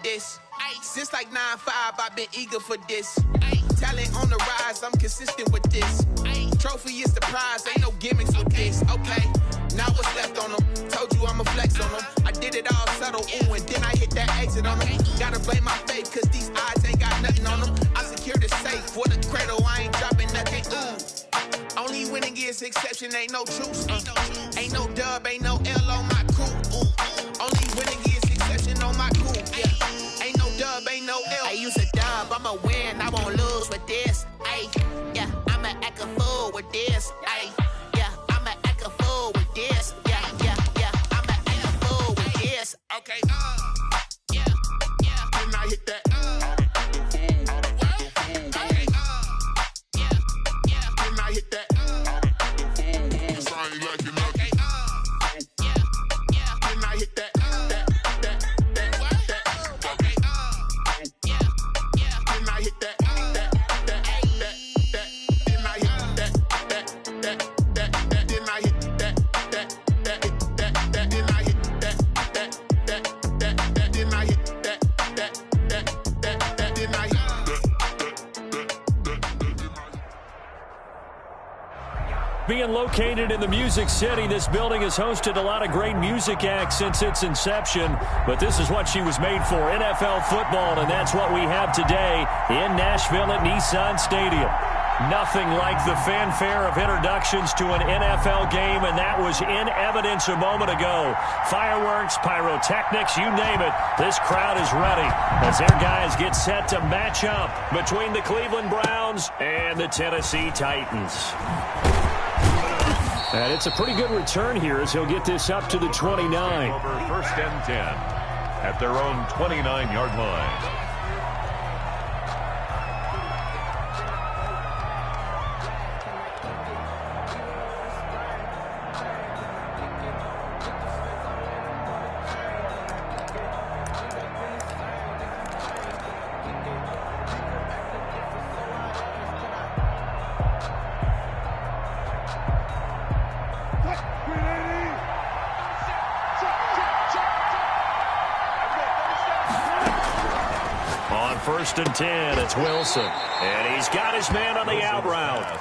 this. Since like 9-5, I've been eager for this. Talent on the rise, I'm consistent with this. Trophy is the prize, ain't no gimmicks with this. Okay, now what's left on them? Told you I'ma flex on them. I did it all subtle, ooh, and then I hit that exit on them. Gotta blame my faith, cause these odds ain't got nothing on them. I secured the safe for the cradle, I ain't dropping nothing, ooh. Only winning is exception, ain't no truce. Ain't no dub, ain't no L on my crew, ooh. Only winning is exception on my crew, yeah. Ain't no dub, ain't no L. I use a dub, I'ma win, I won't lose with this. Ay, yeah, I'ma act a fool with this. Ay, yeah, I'ma act a fool with this. Yeah, I'ma act a fool with this. Okay, yeah, when I hit that, okay, yeah, when I hit that, sound like you know. Okay, yeah, when I hit that. Being located in the Music City, this building has hosted a lot of great music acts since its inception, but this is what she was made for, NFL football, and that's what we have today in Nashville at Nissan Stadium. Nothing like the fanfare of introductions to an NFL game, and that was in evidence a moment ago. Fireworks, pyrotechnics, you name it, this crowd is ready as their guys get set to match up between the Cleveland Browns and the Tennessee Titans. And it's a pretty good return here as he'll get this up to the 29. Over first and 10 at their own 29-yard line. First and 10, it's Wilson. And he's got his man on the out route.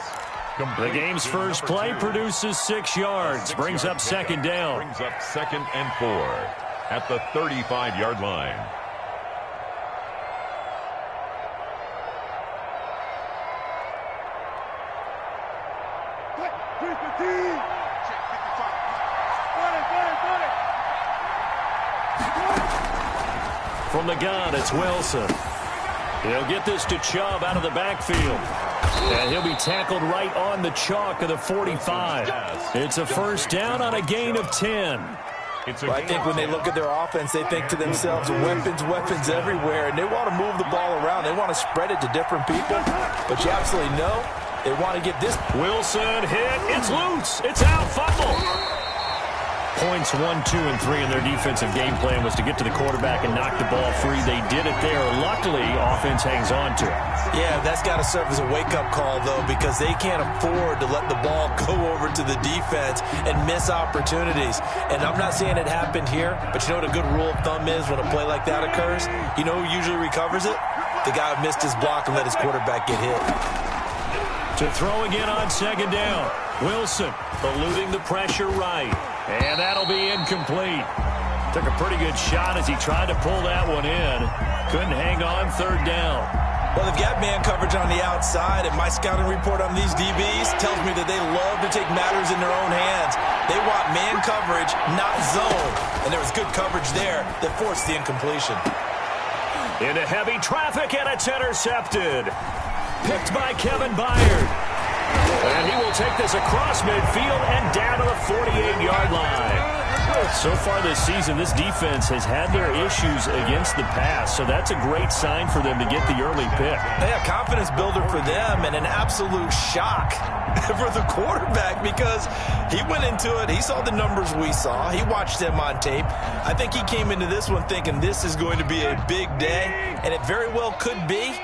The game's first play produces 6 yards. Brings up second down. Brings up 2nd and 4 at the 35-yard line. From the gun, it's Wilson. He'll get this to Chubb out of the backfield. And he'll be tackled right on the chalk of the 45. It's a first down on a gain of 10. Well, I think when they look at their offense, they think to themselves, weapons everywhere, and they want to move the ball around. They want to spread it to different people. But you absolutely know they want to get this. Wilson hit. It's loose. It's out. Fumble. Points 1, 2, and 3 in their defensive game plan was to get to the quarterback and knock the ball free. They did it there. Luckily, offense hangs on to it. Yeah, that's got to serve as a wake-up call, though, because they can't afford to let the ball go over to the defense and miss opportunities. And I'm not saying it happened here, but you know what a good rule of thumb is when a play like that occurs? You know who usually recovers it? The guy who missed his block and let his quarterback get hit. To throw again on second down. Wilson eluding the pressure right. And that'll be incomplete. Took a pretty good shot as he tried to pull that one in. Couldn't hang on third down. Well, they've got man coverage on the outside, and my scouting report on these DBs tells me that they love to take matters in their own hands. They want man coverage, not zone. And there was good coverage there that forced the incompletion. Into heavy traffic, and it's intercepted. Picked by Kevin Byard. And he will take this across midfield and down to the 48-yard line. So far this season, this defense has had their issues against the pass, so that's a great sign for them to get the early pick. Yeah, confidence builder for them and an absolute shock for the quarterback because he went into it. He saw the numbers we saw. He watched them on tape. I think he came into this one thinking this is going to be a big day, and it very well could be.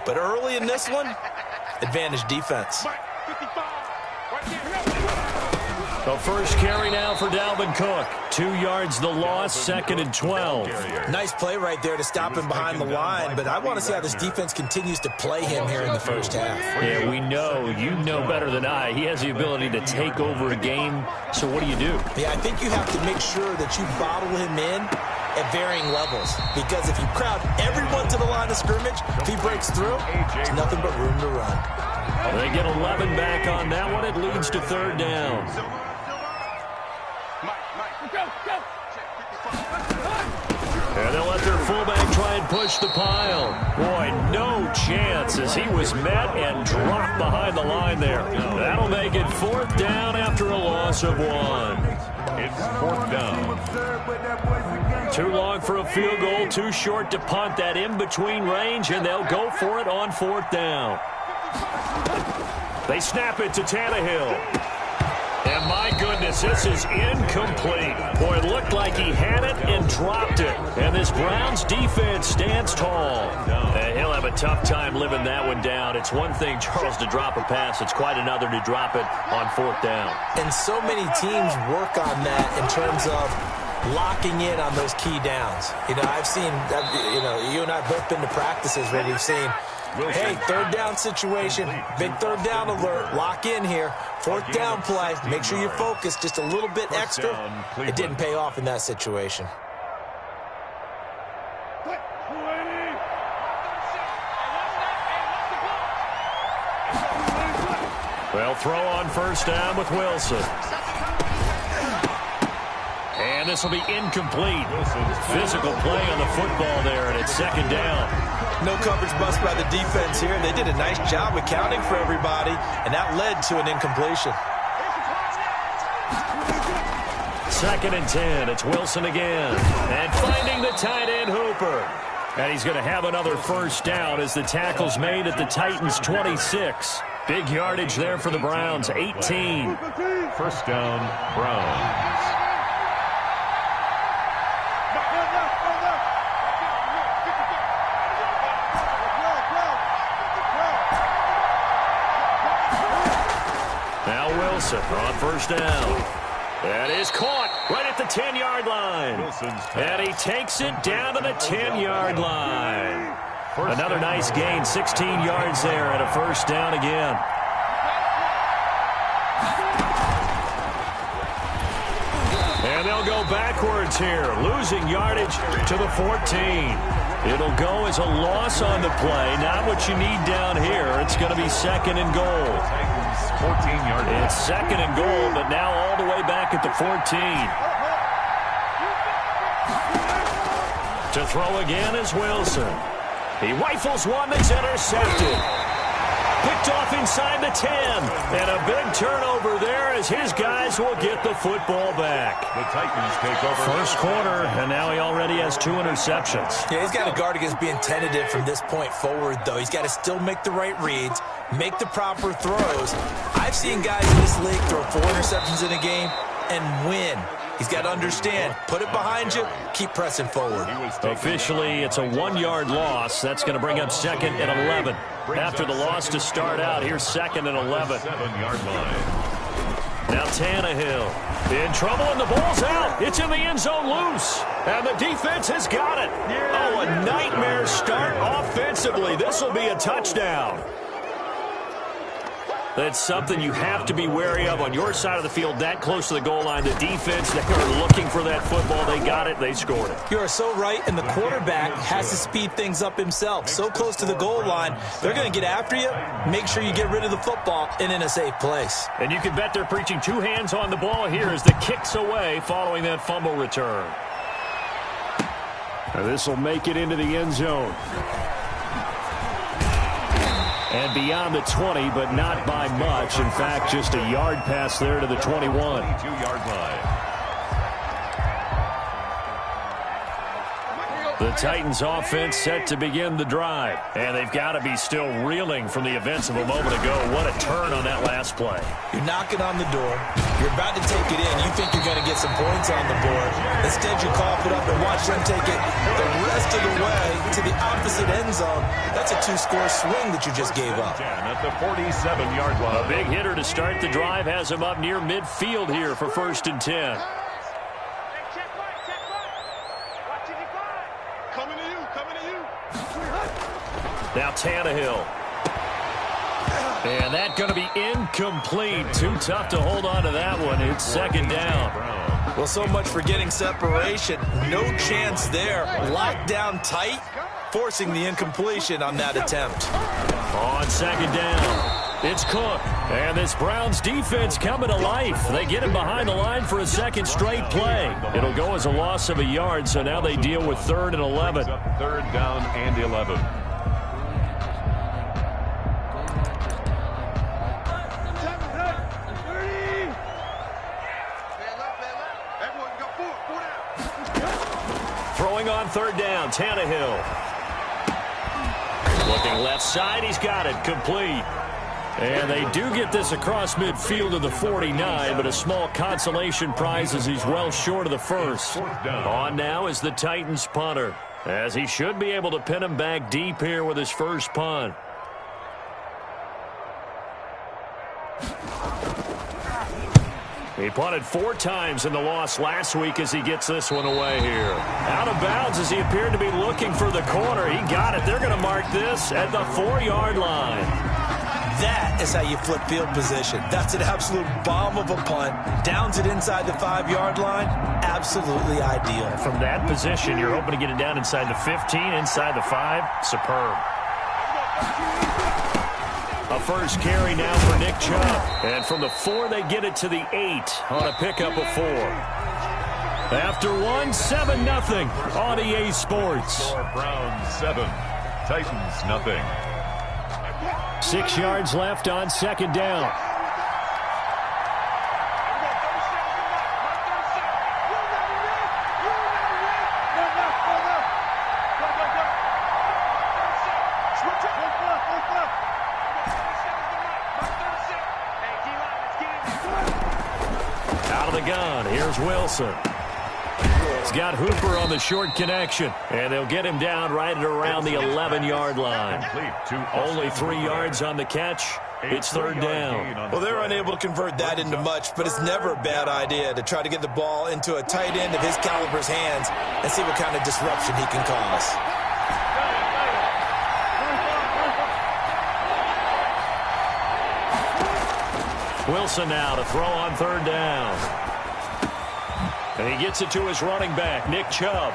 But early in this one, advantage defense. The first carry now for Dalvin Cook. 2 yards the loss, 2nd and 12. Nice play right there to stop him behind the line, but I want to see how this defense continues to play him here in the first half. Yeah, we know. You know better than I. He has the ability to take over a game, so what do you do? Yeah, I think you have to make sure that you bottle him in at varying levels, because if you crowd everyone to the line of scrimmage, if he breaks through, there's nothing but room to run. They get 11 back on that one. It leads to 3rd down. And they'll let their fullback try and push the pile. Boy, no chance as he was met and dropped behind the line there. That'll make it 4th down after a loss of 1. It's 4th down. Too long for a field goal, too short to punt. That in-between range, and they'll go for it on 4th down. They snap it to Tannehill. And my goodness, this is incomplete. Boy, it looked like he had it and dropped it. And this Browns defense stands tall. And he'll have a tough time living that one down. It's one thing, Charles, to drop a pass. It's quite another to drop it on 4th down. And so many teams work on that in terms of locking in on those key downs. You know, I've seen, you and I have both been to practices where we've seen, hey, 3rd down situation, big 3rd down alert, lock in here, 4th down play, make sure you focus just a little bit extra. It didn't pay off in that situation. Well, throw on 1st down with Wilson. And this will be incomplete. Physical play on the football there, and it's 2nd down. No coverage bust by the defense here. They did a nice job accounting for everybody, and that led to an incompletion. 2nd and 10. It's Wilson again. And finding the tight end Hooper. And he's going to have another 1st down as the tackle's made at the Titans' 26. Big yardage there for the Browns, 18. 1st down, Browns. Wilson on 1st down. That is caught right at the 10-yard line. And he takes it down to the 10-yard line. Another nice gain, 16 yards there and a 1st down again. And they'll go backwards here, losing yardage to the 14. It'll go as a loss on the play. Not what you need down here. It's going to be 2nd and goal. 14-yard line. It's 2nd and goal, but now all the way back at the 14. To throw again is Wilson. He rifles one that's intercepted. Picked off inside the 10. And a big turnover there as his guys will get the football back. The Titans take over. 1st quarter, and now he already has 2 interceptions. Yeah, he's got to guard against being tentative from this point forward, though. He's got to still make the right reads, make the proper throws. I've seen guys in this league throw 4 interceptions in a game and win. He's got to understand, put it behind you, keep pressing forward. Officially, it's a 1-yard loss. That's going to bring up 2nd and 11. After the loss to start out, here's 2nd and 11. 7-yard line. Now Tannehill in trouble, and the ball's out. It's in the end zone loose. And the defense has got it. Oh, a nightmare start offensively. This will be a touchdown. That's something you have to be wary of on your side of the field, that close to the goal line. The defense, they are looking for that football. They got it. They scored it. You are so right, and the quarterback has to speed things up himself. So close to the goal line, they're going to get after you. Make sure you get rid of the football and in a safe place. And you can bet they're preaching 2 hands on the ball here as the kick's away following that fumble return. Now this will make it into the end zone. And beyond the 20, but not by much. In fact, just a yard pass there to the 21. 22-yard line. The Titans offense set to begin the drive. And they've got to be still reeling from the events of a moment ago. What a turn on that last play. You're knocking on the door. You're about to take it in. You think you're going to get some points on the board. Instead, you cough it up and watch them take it the rest of the way to the opposite end zone. That's a two-score swing that you just gave up. At the 47-yard line. A big hitter to start the drive has him up near midfield here for 1st and 10. Now Tannehill. And that's going to be incomplete. Too tough to hold on to that one. It's 2nd down. Well, so much for getting separation. No chance there. Locked down tight, forcing the incompletion on that attempt. On 2nd down, it's Cook. And this Browns defense coming to life. They get him behind the line for a 2nd straight play. It'll go as a loss of a yard, so now they deal with 3rd and 11. 3rd down and 11. Throwing on 3rd down, Tannehill. Looking left side, he's got it, complete. And they do get this across midfield to the 49, but a small consolation prize as he's well short of the 1st. On now is the Titans punter, as he should be able to pin him back deep here with his first punt. He punted 4 times in the loss last week as he gets this one away here. Out of bounds as he appeared to be looking for the corner. He got it. They're going to mark this at the 4-yard line. That is how you flip field position. That's an absolute bomb of a punt. Downs it inside the 5-yard line. Absolutely ideal. From that position, you're hoping to get it down inside the 15, inside the 5. Superb. A first carry now for Nick Chubb. And from the 4, they get it to the 8 on a pickup of 4. After 1, 7-0 on EA Sports. Browns 7, Titans nothing. 6 yards left on 2nd down. Out of the gun, here's Wilson. He's got Hooper on the short connection, and they'll get him down right at around the 11-yard line. Only 3 yards on the catch. It's 3rd down. Well, they're unable to convert that into much, but it's never a bad idea to try to get the ball into a tight end of his caliber's hands and see what kind of disruption he can cause. Wilson now to throw on 3rd down. And he gets it to his running back, Nick Chubb.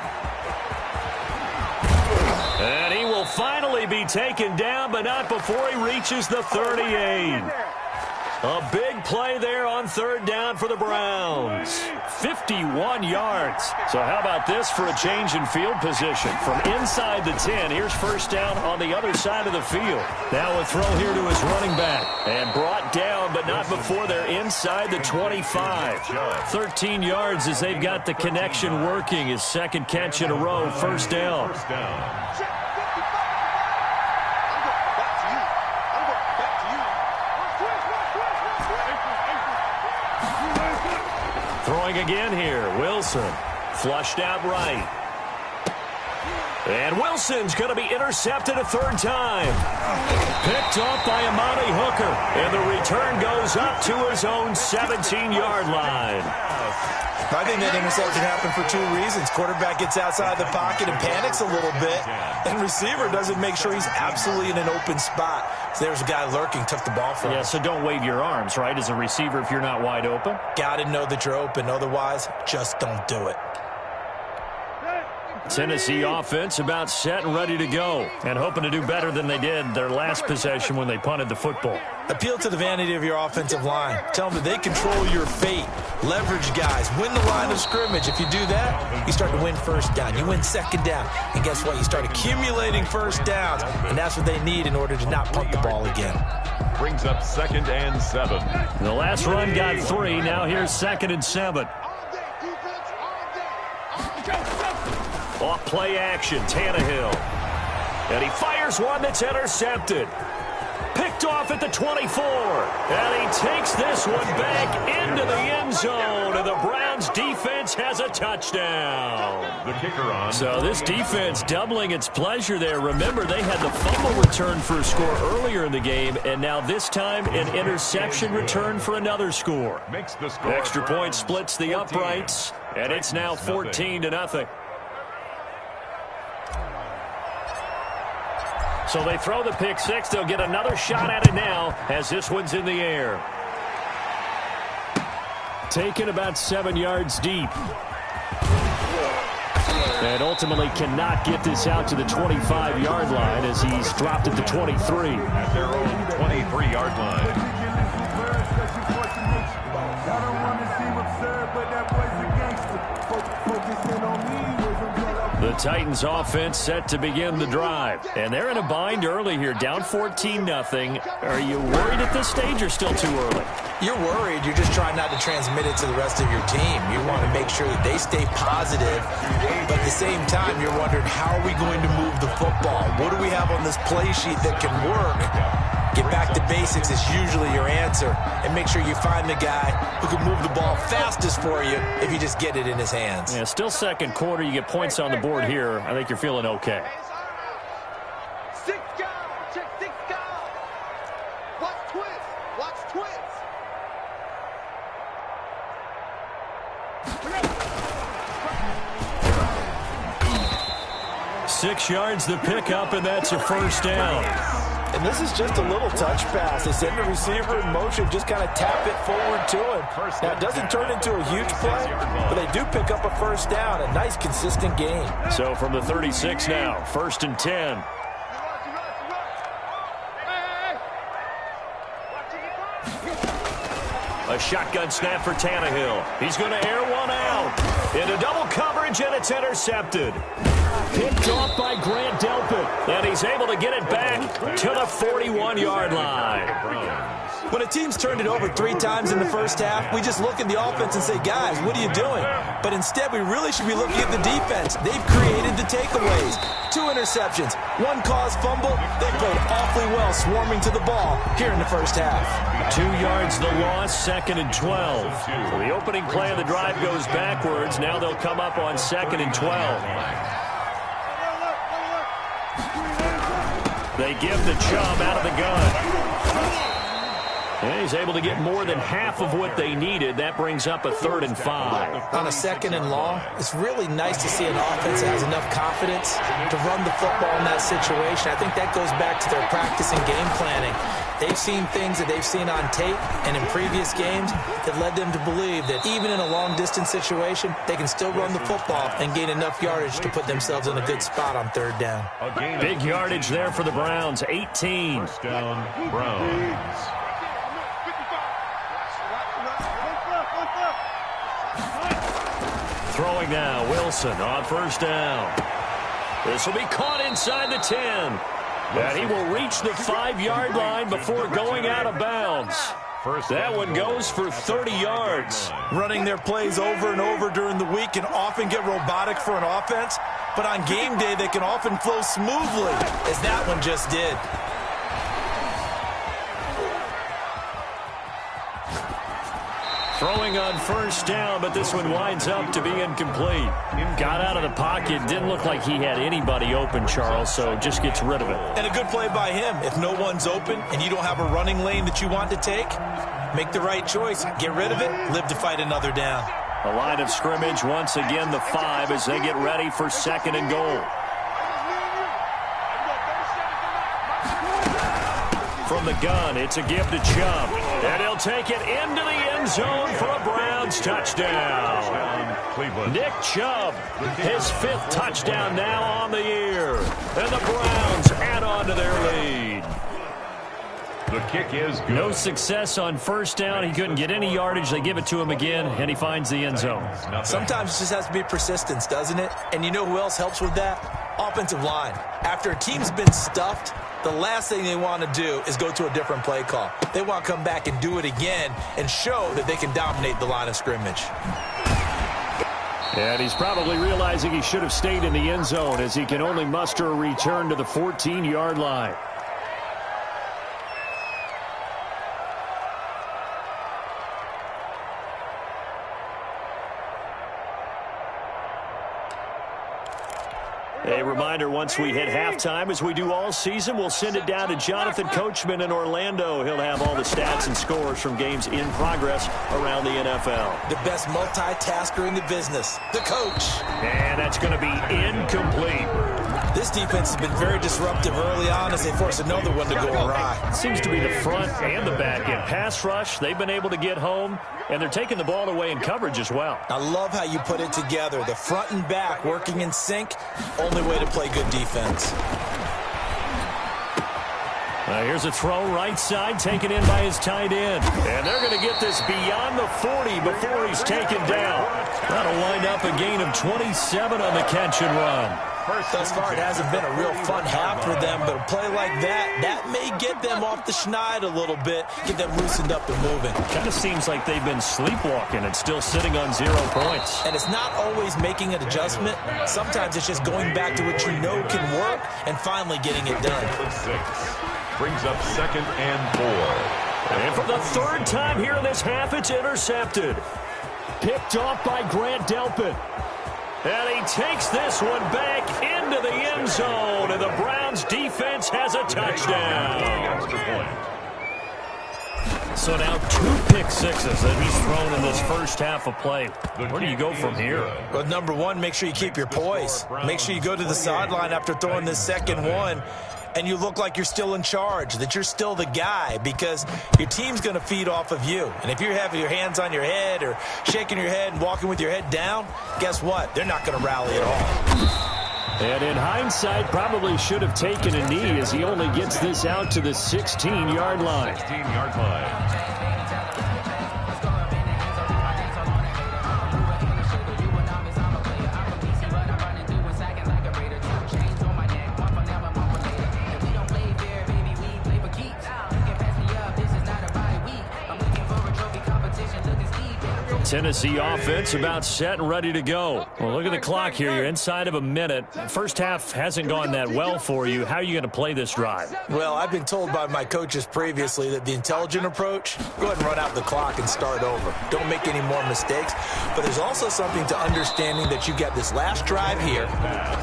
And he will finally be taken down, but not before he reaches the 38. A big play there on 3rd down for the Browns. 51 yards. So how about this for a change in field position? From inside the 10, here's 1st down on the other side of the field. Now a throw here to his running back. And brought down, but not before they're inside the 25. 13 yards as they've got the connection working. His 2nd catch in a row, 1st down. Throwing again here, Wilson. Flushed out right. And Wilson's going to be intercepted a 3rd time. Picked off by Amani Hooker. And the return goes up to his own 17-yard line. I think that interception happened for 2 reasons. Quarterback gets outside the pocket and panics a little bit. And receiver doesn't make sure he's absolutely in an open spot. So there's a guy lurking, took the ball from him. Yeah, so don't wave your arms, right, as a receiver if you're not wide open. Got to know that you're open. Otherwise, just don't do it. Tennessee offense about set and ready to go, and hoping to do better than they did their last possession when they punted the football. Appeal to the vanity of your offensive line. Tell them that they control your fate. Leverage guys. Win the line of scrimmage. If you do that, you start to win 1st down. You win 2nd down. And guess what? You start accumulating 1st downs, and that's what they need in order to not punt the ball again. Brings up 2nd and 7. The last run got 3. Now here's 2nd and 7. Off play action, Tannehill. And he fires one that's intercepted. Picked picked off at the 24. And he takes this one back into the end zone. And the Browns defense has a touchdown. The kicker on. So this defense doubling its pleasure there. Remember, they had the fumble return for a score earlier in the game. And now this time an interception return for another score. Makes the score. Extra point splits the uprights. And it's now 14-0. So they throw the pick six. They'll get another shot at it now as this one's in the air. Taken about 7 yards deep. And ultimately cannot get this out to the 25-yard line as he's dropped at the 23. At their own 23-yard line. The Titans offense set to begin the drive. And they're in a bind early here, down 14-0. Are you worried at this stage or still too early? You're worried. You're just trying not to transmit it to the rest of your team. You want to make sure that they stay positive. But at the same time, you're wondering, how are we going to move the football? What do we have on this play sheet that can work? Get back to basics is usually your answer. And make sure you find the guy who can move the ball fastest for you if you just get it in his hands. Yeah, still second quarter. You get points on the board here. I think you're feeling okay. 6 guys. Check 6 guys. Watch twist. Watch twist. 6 yards the pickup, and that's a first down. And this is just a little touch pass. They send the receiver in motion, just kind of tap it forward to him. Now, it doesn't turn into a huge play, but they do pick up a first down. A nice, consistent gain. So from the 36 now, 1st and 10. A shotgun snap for Tannehill. He's going to air one out. Into double coverage, and it's intercepted. Picked off by Grant Delpit. And he's able to get it back to the 41-yard line. When a team's turned it over 3 times in the first half, we just look at the offense and say, guys, what are you doing? But instead, we really should be looking at the defense. They've created the takeaways. 2 interceptions, 1 caused fumble. They played awfully well swarming to the ball here in the first half. 2 yards the loss, 2nd and 12. So the opening play of the drive goes backwards. Now they'll come up on 2nd and 12. They give the Chubb out of the gun. And he's able to get more than half of what they needed. That brings up a 3rd and 5. On a 2nd and long, it's really nice to see an offense that has enough confidence to run the football in that situation. I think that goes back to their practice and game planning. They've seen things that they've seen on tape and in previous games that led them to believe that even in a long-distance situation, they can still run the football and gain enough yardage to put themselves in a good spot on 3rd down. Big yardage there for the Browns, 18. First down, Browns. Throwing now, Wilson on 1st down. This will be caught inside the 10. And he will reach the 5-yard line before going out of bounds. That one goes for 30 yards. Running their plays over and over during the week can often get robotic for an offense, but on game day they can often flow smoothly, as that one just did. Throwing on 1st down, but this one winds up to be incomplete. Got out of the pocket. Didn't look like he had anybody open, Charles, so just gets rid of it. And a good play by him. If no one's open and you don't have a running lane that you want to take, make the right choice. Get rid of it. Live to fight another down. The line of scrimmage, once again, the 5 as they get ready for 2nd and goal. From the gun, it's a give to Chubb. And he'll take it into the end zone for a Browns touchdown. Nick Chubb, his 5th touchdown now on the year. And the Browns add on to their lead. The kick is good. No success on 1st down. He couldn't get any yardage. They give it to him again, and he finds the end zone. Sometimes it just has to be persistence, doesn't it? And you know who else helps with that? Offensive line. After a team's been stuffed, the last thing they want to do is go to a different play call. They want to come back and do it again and show that they can dominate the line of scrimmage. And he's probably realizing he should have stayed in the end zone as he can only muster a return to the 14-yard line. reminder, once we hit halftime, as we do all season, we'll send it down to Jonathan Coachman in Orlando. He'll have all the stats and scores from games in progress around the NFL. The best multitasker in the business, the coach. And that's going to be incomplete. This defense has been very disruptive early on as they force another one to go awry. It seems to be the front and the back end. Pass rush, they've been able to get home, and they're taking the ball away in coverage as well. I love how you put it together. The front and back working in sync, only way to play good defense. Here's a throw right side, taken in by his tight end. And they're going to get this beyond the 40 before he's taken down. That'll wind up a gain of 27 on the catch and run. Thus far, it hasn't been a real fun half for them, but a play like that may get them off the schneid a little bit, get them loosened up and moving. Kind of seems like they've been sleepwalking and still sitting on 0 points. And it's not always making an adjustment. Sometimes it's just going back to what you know can work and finally getting it done. 6 brings up 2nd and 4. And for the 3rd time here in this half, it's intercepted. Picked off by Grant Delpit. And he takes this one back into the end zone, and the Browns defense has a touchdown. So now 2 pick sixes that he's thrown in this first half of play. Where do you go from here? Well, number one, make sure you keep your poise. Make sure you go to the sideline after throwing this second one, and you look like you're still in charge, that you're still the guy, because your team's going to feed off of you. And if you're having your hands on your head or shaking your head and walking with your head down, guess what? They're not going to rally at all. And in hindsight, probably should have taken a knee as he only gets this out to the 16-yard line. 16-yard line. Tennessee offense about set and ready to go. Well, look at the clock here. You're inside of a minute. First half hasn't gone that well for you. How are you going to play this drive? Well, I've been told by my coaches previously that the intelligent approach, go ahead and run out the clock and start over. Don't make any more mistakes. But there's also something to understanding that you got this last drive here.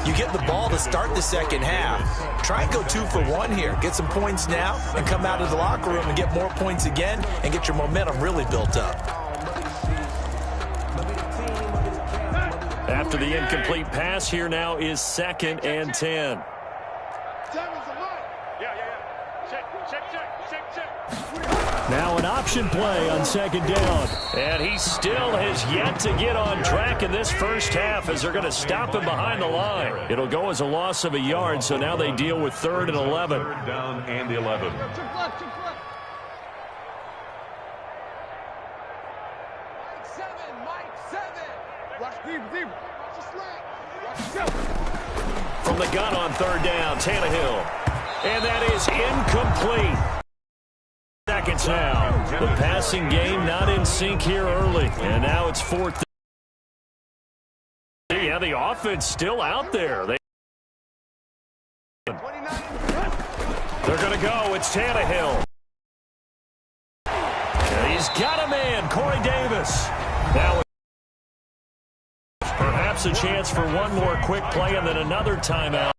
You get the ball to start the second half. Try and go 2 for 1 here. Get some points now and come out of the locker room and get more points again and get your momentum really built up. After the incomplete pass, here now is 2nd and 10. Now an option play on 2nd down. And he still has yet to get on track in this first half as they're going to stop him behind the line. It'll go as a loss of a yard, so now they deal with 3rd and 11. 3rd down and 11. From the gun on 3rd down, Tannehill. And that is incomplete. Seconds now. The passing game not in sync here early. And now it's 4th. Yeah, the offense still out there. They're going to go. It's Tannehill. And he's got a man, Corey Davis. Now perhaps a chance for one more quick play and then another timeout.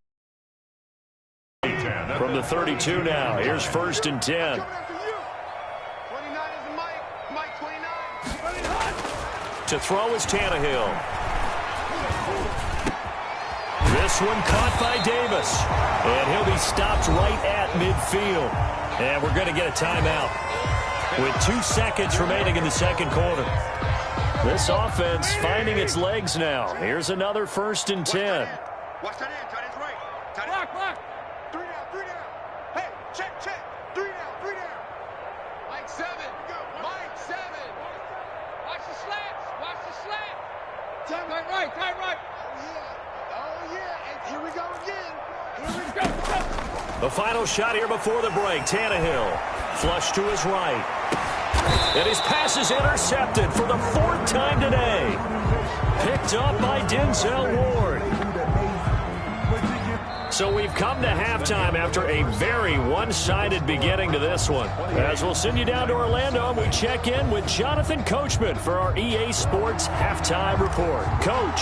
From the 32 now. Here's 1st and 10. To throw is Tannehill. This one caught by Davis. And he'll be stopped right at midfield. And we're going to get a timeout with 2 seconds remaining in the second quarter. This offense finding its legs now. Here's another 1st and 10. Watch that in. Tight end's right. Tight end. Block. 3 down. 3 down. Hey, check. 3 down. 3 down. Mike 7. Mike 7. Watch the slants. Watch the slant. Tight right. Oh, yeah. And here we go again. Here we go. The final shot here before the break. Tannehill flush to his right. And his pass is intercepted for the 4th time today. Picked up by Denzel Ward. So we've come to halftime after a very one-sided beginning to this one. As we'll send you down to Orlando, and we check in with Jonathan Coachman for our EA Sports Halftime Report. Coach.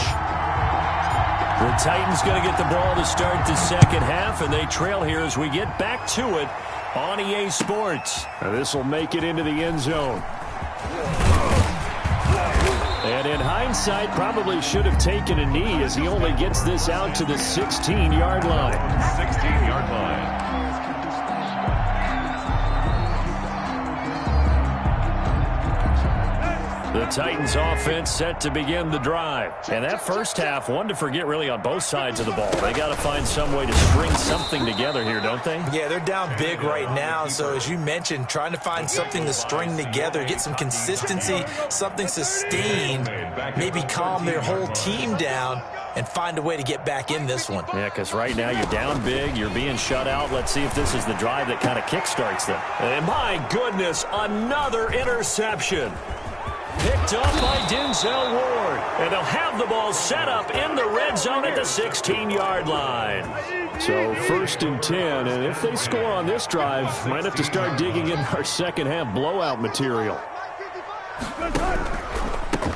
The Titans going to get the ball to start the second half, and they trail here as we get back to it on EA Sports. This will make it into the end zone. And in hindsight, probably should have taken a knee as he only gets this out to the 16-yard line. 16-yard line. The Titans offense set to begin the drive. And that first half, one to forget really on both sides of the ball. They got to find some way to string something together here, don't they? Yeah, they're down big right now. So as you mentioned, trying to find something to string together, get some consistency, something sustained, maybe calm their whole team down and find a way to get back in this one. Yeah, because right now you're down big, you're being shut out. Let's see if this is the drive that kind of kickstarts them. And my goodness, another interception. Picked up by Denzel Ward. And they'll have the ball set up in the red zone at the 16-yard line. So 1st and 10, and if they score on this drive, might have to start digging in our second half blowout material.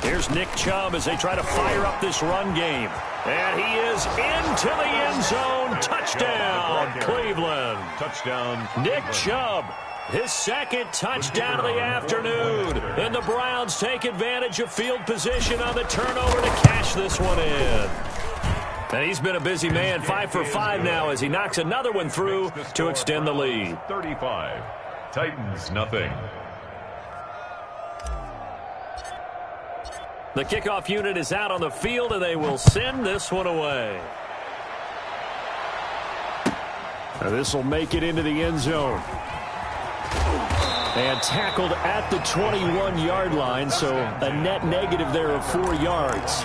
Here's Nick Chubb as they try to fire up this run game. And he is into the end zone. Touchdown, Cleveland. Touchdown, Nick Chubb. His second touchdown of the afternoon. And the Browns take advantage of field position on the turnover to cash this one in. And he's been a busy man, 5 for 5 now as he knocks another one through to extend the lead. 35. Titans, nothing. The kickoff unit is out on the field, and they will send this one away. This will make it into the end zone. And tackled at the 21-yard line, so a net negative there of 4 yards.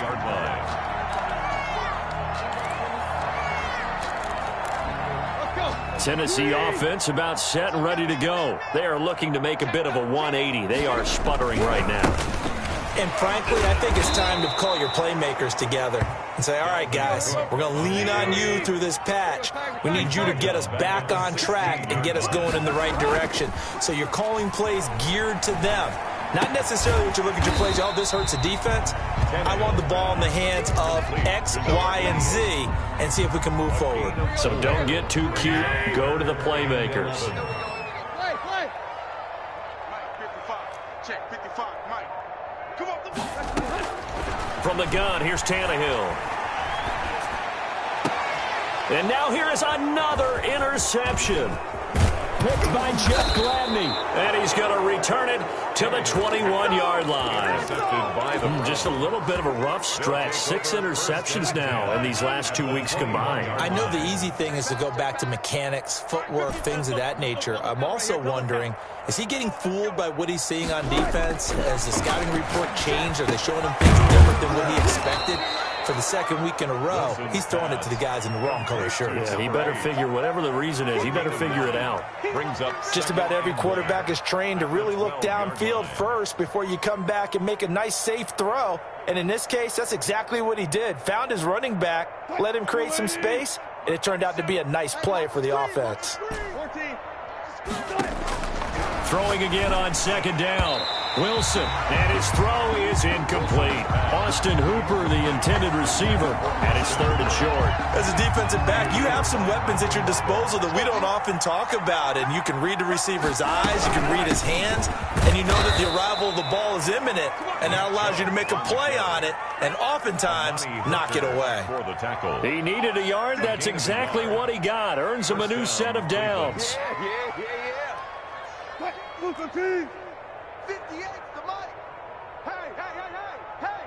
Tennessee offense about set and ready to go. They are looking to make a bit of a 180. They are sputtering right now. And frankly, I think it's time to call your playmakers together and say, all right, guys, we're going to lean on you through this patch. We need you to get us back on track and get us going in the right direction. So you're calling plays geared to them. Not necessarily what you look at your plays, oh, this hurts the defense. I want the ball in the hands of X, Y, and Z and see if we can move forward. So don't get too cute. Go to the playmakers. Check 55, Mike. Come on. From the gun, here's Tannehill. And now here is another interception. Picked by Jeff Gladney. And he's going to return it to the 21-yard line. Just a little bit of a rough stretch. 6 interceptions now in these last 2 weeks combined. I know the easy thing is to go back to mechanics, footwork, things of that nature. I'm also wondering, is he getting fooled by what he's seeing on defense? Has the scouting report changed? Are they showing him things different than what he expected? For the second week in a row, he's throwing it to the guys in the wrong color shirts. Yeah, he better figure, whatever the reason is, he better figure it out. Brings up Just about every quarterback is trained to really look downfield first before you come back and make a nice, safe throw. And in this case, that's exactly what he did. Found his running back, let him create some space, and it turned out to be a nice play for the offense. Throwing again on second down. Wilson, and his throw is incomplete. Austin Hooper, the intended receiver, and it's 3rd and short. As a defensive back, you have some weapons at your disposal that we don't often talk about, and you can read the receiver's eyes, you can read his hands, and you know that the arrival of the ball is imminent, and that allows you to make a play on it, and oftentimes knock it away. for the tackle. He needed a yard. That's exactly what he got. Earns him a new set of downs. Move the team. 58 to Mike. Hey.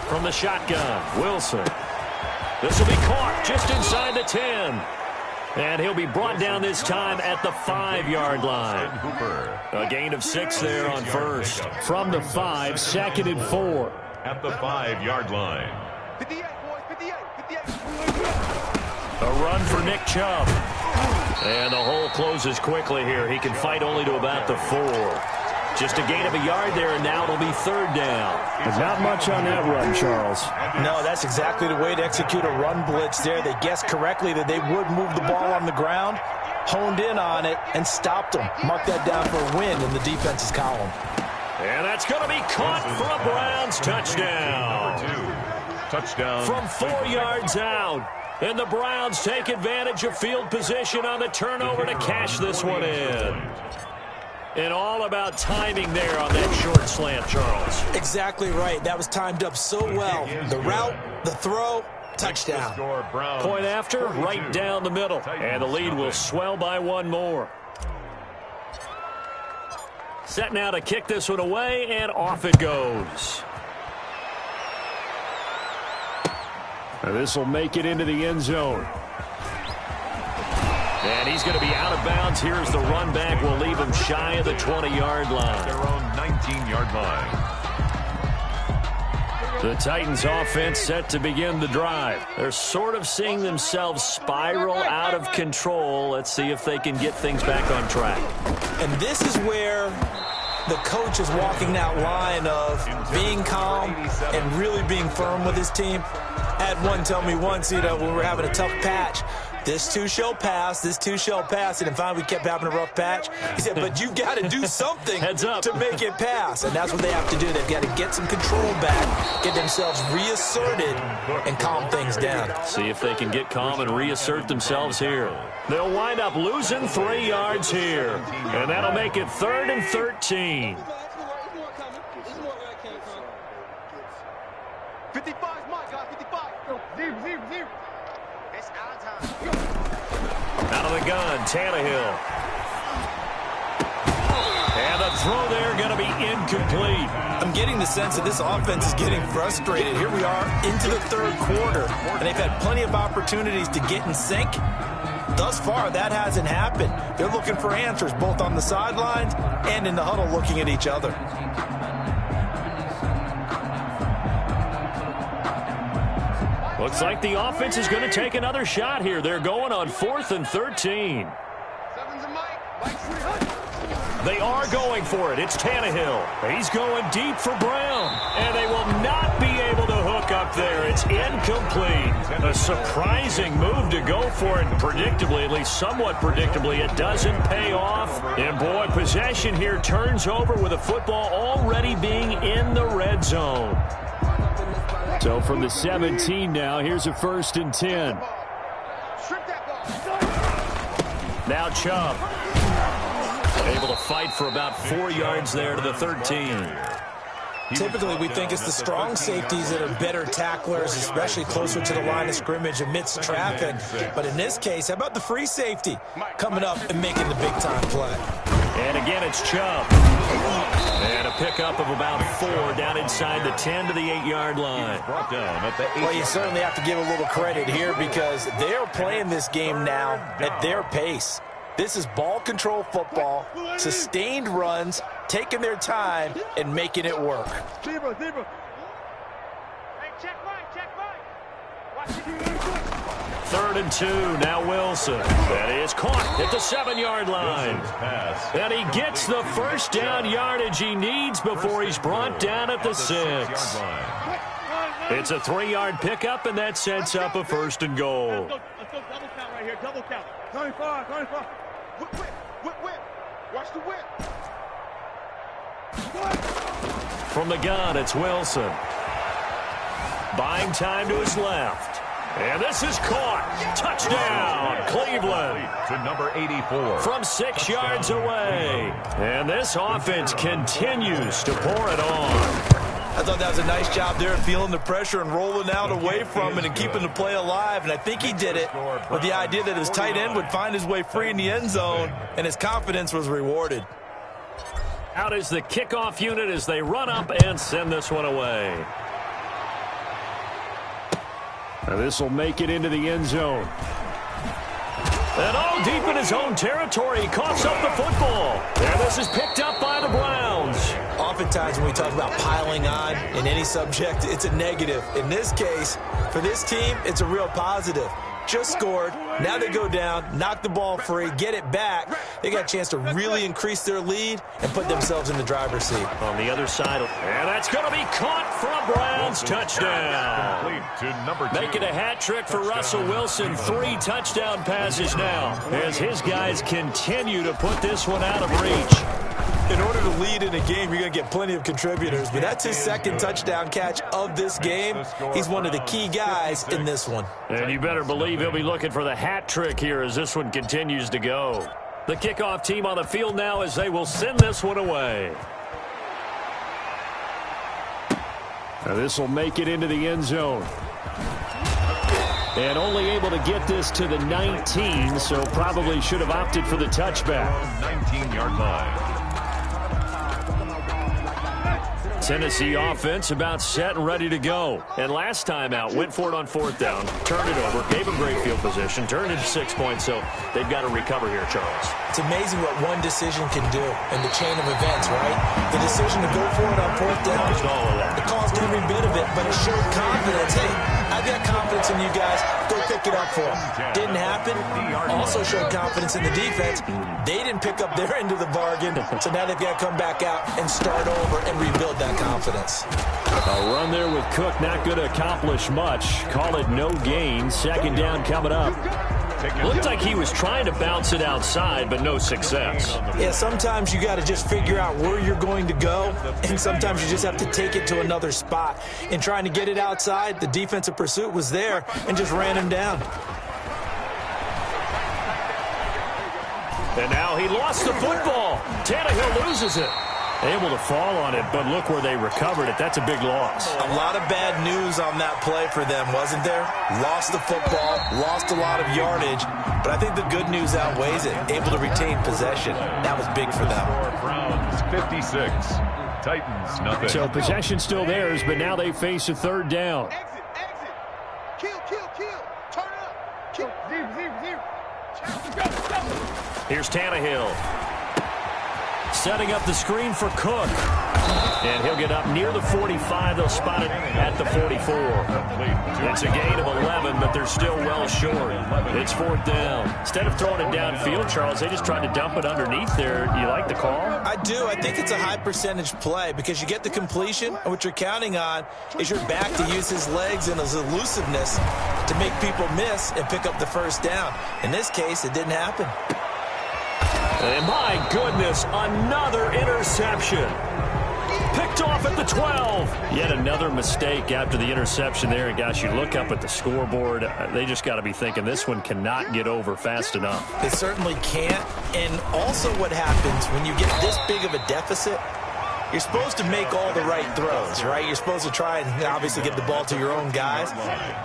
From the shotgun, Wilson. This will be caught just inside the 10. And he'll be brought down this time at the 5-yard line. A gain of 6 there on first. From the 5, 2nd and 4. At the 5-yard line. 58, boys. 58. A run for Nick Chubb. And the hole closes quickly here. He can fight only to about the 4. Just a gain of a yard there, and now it'll be 3rd down. There's not much on that run, Charles. No, that's exactly the way to execute a run blitz there. They guessed correctly that they would move the ball on the ground, honed in on it, and stopped them. Mark that down for a win in the defense's column. And that's going to be caught for a Browns touchdown. Touchdown. From 4 yards out. And the Browns take advantage of field position on the turnover to cash this one in. And all about timing there on that short slant, Charles. Exactly right. That was timed up so well. The route, the throw, touchdown. Point after, right down the middle. And the lead will swell by one more. Set now to kick this one away, and off it goes. This will make it into the end zone. And he's going to be out of bounds. Here's the run back. Will leave him shy of the 20-yard line. Their own 19-yard line. The Titans offense set to begin the drive. They're sort of seeing themselves spiral out of control. Let's see if they can get things back on track. And this is where the coach is walking that line of being calm and really being firm with his team. I had one tell me once, when we were having a tough patch, this too shall pass, this too shall pass. And finally we kept having a rough patch. He said, but you got to do something Heads up. to make it pass. And that's what they have to do. They've got to get some control back, get themselves reasserted, and calm things down. See if they can get calm and reassert themselves here. They'll wind up losing 3 yards here. And that'll make it 3rd and 13. 55 is mine, guys. 55. Zero. It's out of time. Out of the gun, Tannehill. And the throw there going to be incomplete. I'm getting the sense that this offense is getting frustrated. Here we are into the third quarter, and they've had plenty of opportunities to get in sync. Thus far, that hasn't happened. They're looking for answers both on the sidelines and in the huddle looking at each other. Looks like the offense is going to take another shot here. They're going on 4th and 13. Seven's a Mike. They are going for it. It's Tannehill. He's going deep for Brown. And they will not be able to hook up there. It's incomplete. A surprising move to go for it. Predictably, at least somewhat predictably, it doesn't pay off. And boy, possession here turns over with the football already being in the red zone. So from the 17 now, here's a 1st and 10. Now Chubb. Able to fight for about 4 yards there to the 13. Typically, we think it's the strong safeties that are better tacklers, especially closer to the line of scrimmage amidst traffic. But in this case, how about the free safety coming up and making the big-time play? And again, it's Chubb. And a pickup of about 4 down inside the 10 to the 8-yard line. Brought down at the 8. Well, you certainly have to give a little credit here because they're playing this game now at their pace. This is ball control football, sustained runs, taking their time, and making it work. Zebra. Hey, check right. Watch it. 3rd and 2, now Wilson. That is caught at the 7-yard line. And he gets the first down yardage he needs before he's brought down at the 6. It's a 3-yard pickup, and that sets up a 1st and goal. Let's go double count right here. Double count. 25. Whip. Watch the whip. From the gun, it's Wilson. Buying time to his left. And this is caught. Touchdown, Cleveland. To number 84. From 6 yards away. And this offense continues to pour it on. I thought that was a nice job there, feeling the pressure and rolling out away from it and keeping the play alive. And I think he did it with the idea that his tight end would find his way free in the end zone, and his confidence was rewarded. Out is the kickoff unit as they run up and send this one away. This will make it into the end zone. And all deep in his own territory, he coughs up the football. And this is picked up by the Browns. Oftentimes when we talk about piling on in any subject, it's a negative. In this case, for this team, it's a real positive. Just scored. Now they go down, knock the ball free, get it back. They got a chance to really increase their lead and put themselves in the driver's seat. On the other side. And that's going to be caught for a Browns touchdown. To number 2. Making a hat trick for Russell Wilson. 3 touchdown passes now as his guys continue to put this one out of reach. In order to lead in a game, you're going to get plenty of contributors, but that's his second touchdown catch of this game. He's one of the key guys in this one. And you better believe he'll be looking for the hat trick here as this one continues to go. The kickoff team on the field now as they will send this one away. Now this will make it into the end zone. And only able to get this to the 19, so probably should have opted for the touchback. 19-yard line. Tennessee offense about set and ready to go. And last time out, went for it on fourth down, turned it over, gave them great field position, turned it to 6 points, so they've got to recover here, Charles. It's amazing what one decision can do in the chain of events, right? The decision to go for it on fourth down, it caused every bit of it, but it showed confidence. Hey, I've got confidence in you guys. Go pick it up for them. Didn't happen. Also showed confidence in the defense. They didn't pick up their end of the bargain, so now they've got to come back out and start over and rebuild that confidence. A run there with Cook, not going to accomplish much. Call it no gain. Second down coming up. Looked like he was trying to bounce it outside, but no success. Yeah, sometimes you got to just figure out where you're going to go, and sometimes you just have to take it to another spot. In trying to get it outside, the defensive pursuit was there and just ran him down. And now he lost the football. Tannehill loses it. Able to fall on it, but look where they recovered it. That's a big loss. A lot of bad news on that play for them, wasn't there? Lost the football, lost a lot of yardage, but I think the good news outweighs it. Able to retain possession. That was big for them. Browns 56. Titans nothing. So possession still theirs, but now they face a third down. Exit, exit. Kill, kill, kill. Turn up. Kill. Zero. Here's Tannehill. Setting up the screen for Cook. And he'll get up near the 45. They'll spot it at the 44. It's a gain of 11, but they're still well short. It's fourth down. Instead of throwing it downfield, Charles, they just tried to dump it underneath there. You like the call? I do. I think it's a high percentage play because you get the completion, and what you're counting on is your back to use his legs and his elusiveness to make people miss and pick up the first down. In this case, it didn't happen. And my goodness, another interception. Picked off at the 12. Yet another mistake after the interception there. And gosh, you look up at the scoreboard, they just got to be thinking this one cannot get over fast enough. They certainly can't. And also what happens when you get this big of a deficit, you're supposed to make all the right throws, right? You're supposed to try and obviously get the ball to your own guys.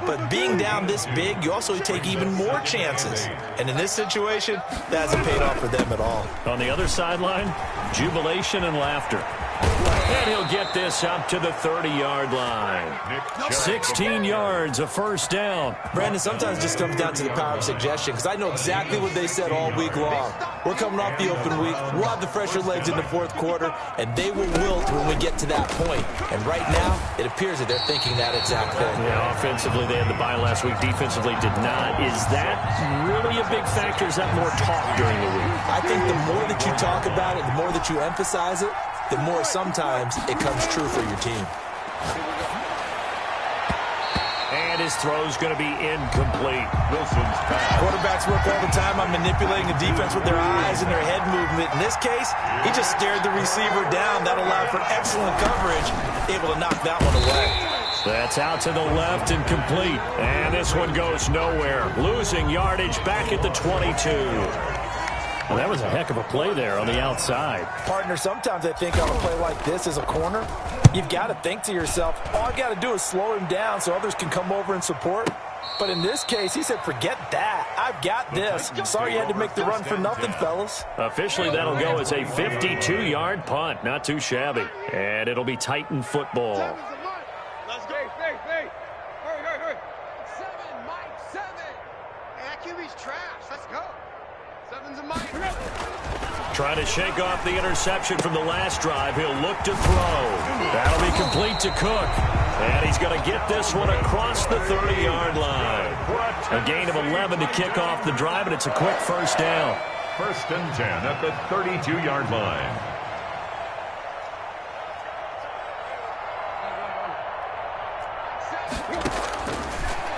But being down this big, you also take even more chances. And in this situation, that hasn't paid off for them at all. On the other sideline, jubilation and laughter. And he'll get this up to the 30-yard line. 16 yards, a first down. Brandon, sometimes it just comes down to the power of suggestion because I know exactly what they said all week long. We're coming off the open week. We'll have the fresher legs in the fourth quarter, and they will wilt when we get to that point. And right now, it appears that they're thinking that exact thing. Yeah, offensively, they had the bye last week. Defensively, did not. Is that really a big factor? Is that more talk during the week? I think the more that you talk about it, the more that you emphasize it, the more sometimes it comes true for your team. And his throw's going to be incomplete. Wilson's pass. Quarterbacks work all the time on manipulating the defense with their eyes and their head movement. In this case, he just stared the receiver down. That allowed for excellent coverage, able to knock that one away. That's out to the left and complete. And this one goes nowhere. Losing yardage back at the 22. Well, that was a heck of a play there on the outside. Partner, sometimes I think on a play like this as a corner, you've got to think to yourself, all I got to do is slow him down so others can come over and support. But in this case, he said, forget that. I've got this. Sorry you had to make the run for nothing, fellas. Officially, that'll go as a 52-yard punt. Not too shabby. And it'll be Titan football. Let's go. Hurry. 7, Mike, 7. Hey, that QB's trash. Let's go. 7's a Mike. Trying to shake off the interception from the last drive. He'll look to throw. That'll be complete to Cook. And he's going to get this one across the 30-yard line. A gain of 11 to kick off the drive, and it's a quick first down. First and 10 at the 32-yard line.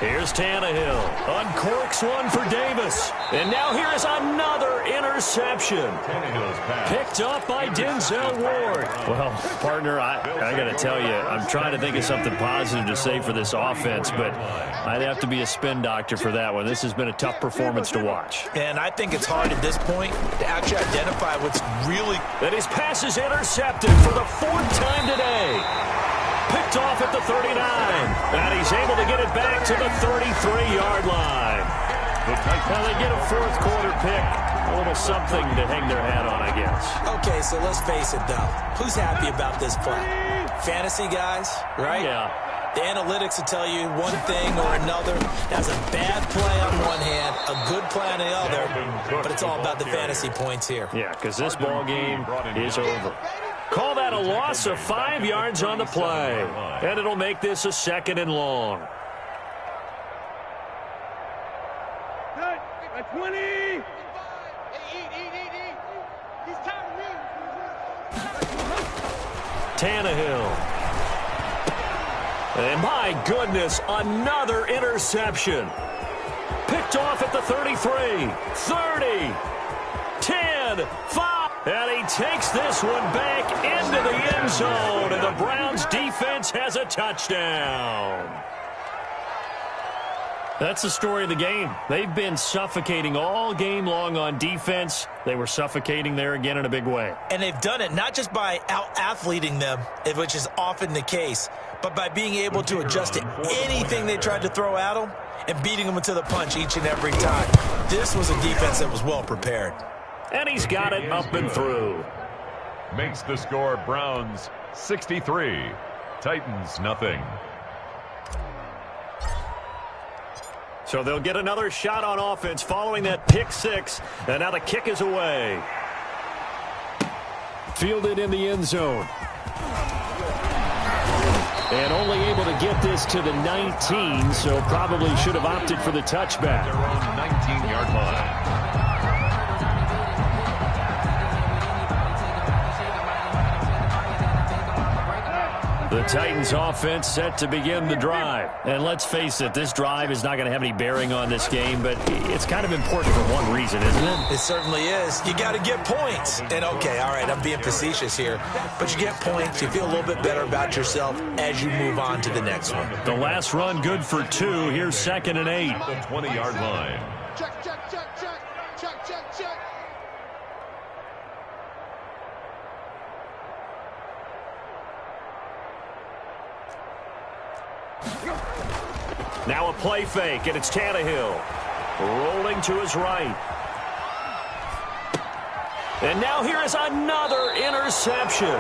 Here's Tannehill. Uncorks one for Davis. And now here is another interception. Picked up by Denzel Ward. Well, partner, I got to tell you, I'm trying to think of something positive to say for this offense, but I'd have to be a spin doctor for that one. This has been a tough performance to watch. And I think it's hard at this point to actually identify what's really... And his pass is intercepted for the 4th time today. Picked off at the 39. And he's able to get it back to the 33-yard line. Now they get a 4th quarter pick. A little something to hang their hat on, I guess. Okay, so let's face it, though. Who's happy about this play? Fantasy guys, right? Yeah. The analytics will tell you one thing or another. That's a bad play on one hand, a good play on the other, but it's all about the fantasy points here. Yeah, because this ball game is over. Call that a loss of 5 yards on the play, and it'll make this a 2nd and long. At 20. Hey, eat. He's tired of me. Tannehill. And my goodness, another interception. Picked off at the 33, 30, 10, 5. And he takes this one back into the end zone. And the Browns defense has a touchdown. That's the story of the game. They've been suffocating all game long on defense. They were suffocating there again in a big way. And they've done it not just by out-athleting them, which is often the case, but by being able to adjust to anything they tried to throw at them and beating them to the punch each and every time. This was a defense that was well prepared. And he's got it up and through. Makes the score Browns 63, Titans nothing. So they'll get another shot on offense following that pick 6. And now the kick is away. Fielded in the end zone. And only able to get this to the 19, so probably should have opted for the touchback. Their own 19-yard line. The Titans offense set to begin the drive. And let's face it, this drive is not going to have any bearing on this game, but it's kind of important for one reason, isn't it? It certainly is. You got to get points. And okay, all right, I'm being facetious here, but you get points. You feel a little bit better about yourself as you move on to the next one. The last run good for 2. Here's 2nd and 8. The 20-yard line. Check. Now a play fake, and it's Tannehill. Rolling to his right. And now here is another interception.